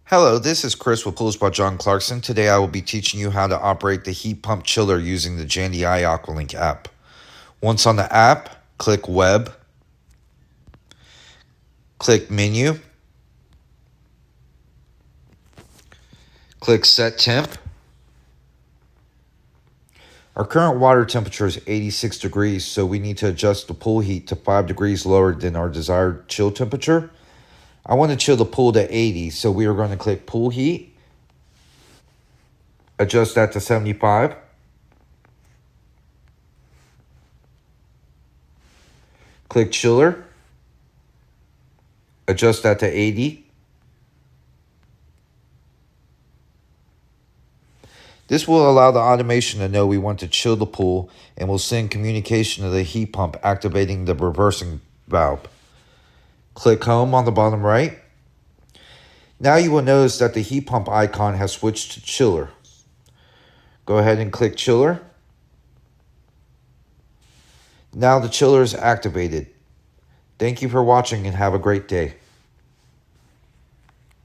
Hello, this is Chris with Pools by John Clarkson. Today I will be teaching you how to operate the heat pump chiller using the Jandy iAqualink app. Once on the app, click Web, click Menu, click Set Temp. Our current water temperature is 86 degrees, so we need to adjust the pool heat to 5 degrees lower than our desired chill temperature. I want to chill the pool to 80, so we are going to click Pool Heat, adjust that to 75, click Chiller, adjust that to 80. This will allow the automation to know we want to chill the pool and will send communication to the heat pump activating the reversing valve. Click Home on the bottom right. Now you will notice that the heat pump icon has switched to chiller. Go ahead and click Chiller. Now the chiller is activated. Thank you for watching and have a great day.